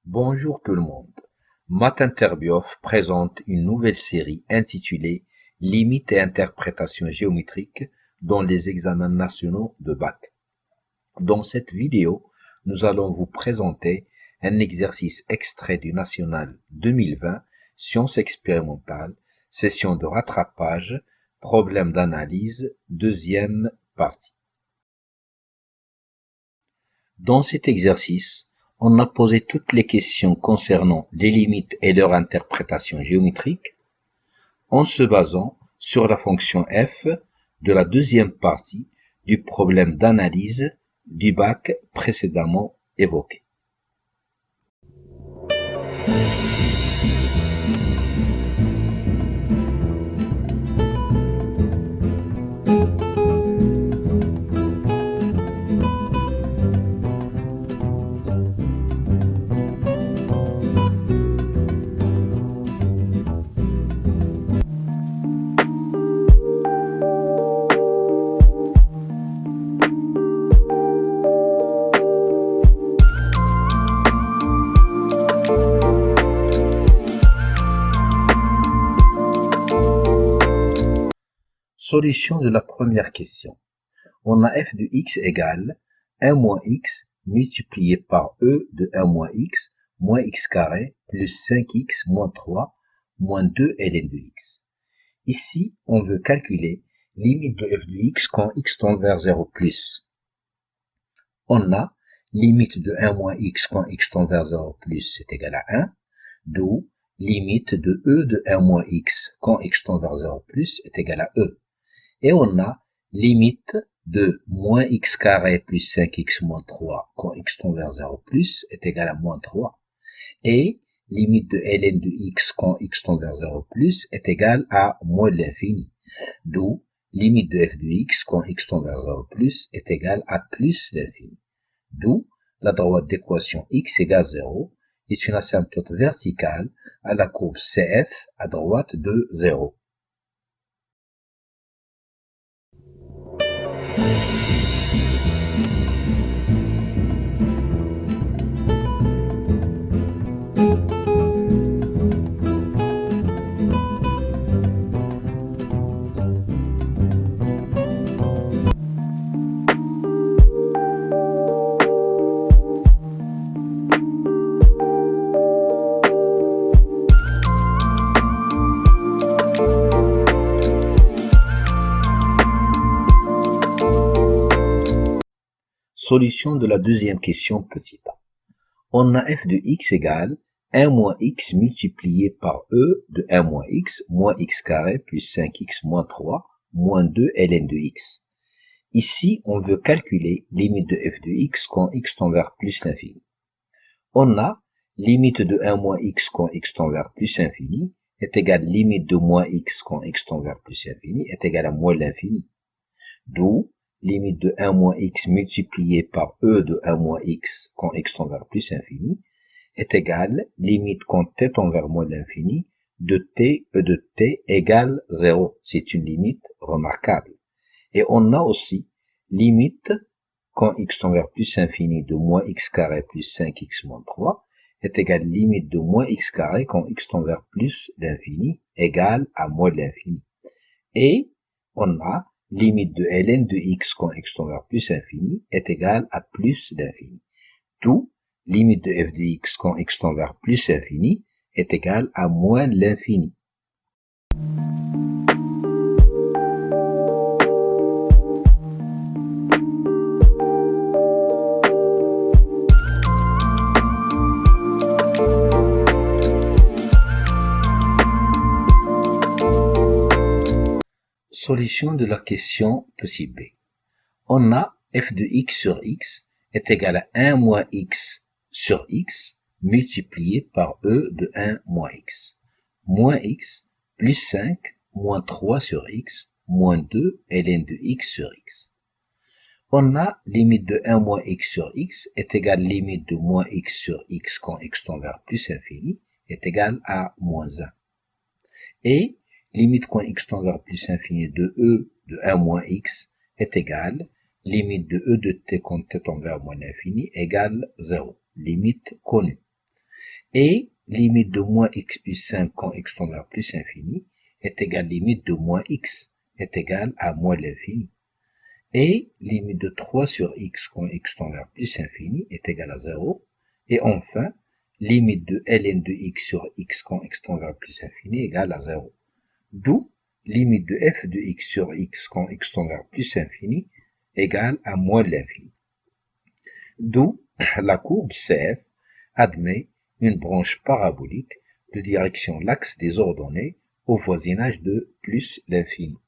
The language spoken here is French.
Bonjour tout le monde. Matinterbiof présente une nouvelle série intitulée Limites et interprétations géométriques dans les examens nationaux de bac. Dans cette vidéo, nous allons vous présenter un exercice extrait du National 2020, Sciences expérimentales, session de rattrapage, problème d'analyse, deuxième partie. Dans cet exercice, on a posé toutes les questions concernant les limites et leur interprétation géométrique en se basant sur la fonction f de la deuxième partie du problème d'analyse du bac précédemment évoqué. Solution de la première question. On a f de x égale 1 moins x multiplié par e de 1 moins x carré plus 5x moins 3 moins 2 ln de x. Ici, on veut calculer limite de f de x quand x tend vers 0 plus. On a limite de 1 moins x quand x tend vers 0 plus est égal à 1, d'où limite de e de 1 moins x quand x tend vers 0 plus est égal à e. Et on a limite de moins x carré plus 5x moins 3 quand x tend vers 0 plus est égal à moins 3. Et limite de ln de x quand x tend vers 0 plus est égal à moins l'infini. D'où limite de f de x quand x tend vers 0 plus est égal à plus l'infini. D'où la droite d'équation x égale 0 est une asymptote verticale à la courbe CF à droite de 0. Solution de la deuxième question petit a. On a f de x égale 1 moins x multiplié par e de 1 moins x carré plus 5x moins 3 moins 2 ln de x. Ici, on veut calculer limite de f de x quand x tend vers plus l'infini. On a limite de 1 moins x quand x tend vers plus infini est égal limite de moins x quand x tend vers plus infini est égal à moins l'infini. D'où limite de 1 moins x multiplié par e de 1 moins x quand x tend vers plus infini est égal limite quand t tend vers moins l'infini de t e de t égale 0. C'est une limite remarquable. Et on a aussi limite quand x tend vers plus infini de moins x carré plus 5x moins 3 est égal limite de moins x carré quand x tend vers plus l'infini égale à moins l'infini. Et on a limite de ln de x quand x tend vers plus infini est égal à plus l'infini. D'où limite de f de x quand x tend vers plus infini est égal à moins l'infini. Solution de la question petit b. On a f de x sur x est égal à 1 moins x sur x multiplié par e de 1 moins x. Moins x plus 5 moins 3 sur x moins 2 ln de x sur x. On a limite de 1 moins x sur x est égal limite de moins x sur x quand x tend vers plus infini est égal à moins 1. Et limite quand x tend vers plus infini de e de 1 moins x est égal limite de e de t quand t tend vers moins l'infini égale 0. Limite connue. Et limite de moins x plus 5 quand x tend vers plus infini est égale limite de moins x est égale à moins l'infini. Et limite de 3 sur x quand x tend vers plus infini est égale à 0. Et enfin, limite de ln de x sur x quand x tend vers plus infini est égale à 0. D'où limite de f de x sur x quand x tend vers plus infini égale à moins l'infini. D'où la courbe CF admet une branche parabolique de direction l'axe des ordonnées au voisinage de plus l'infini.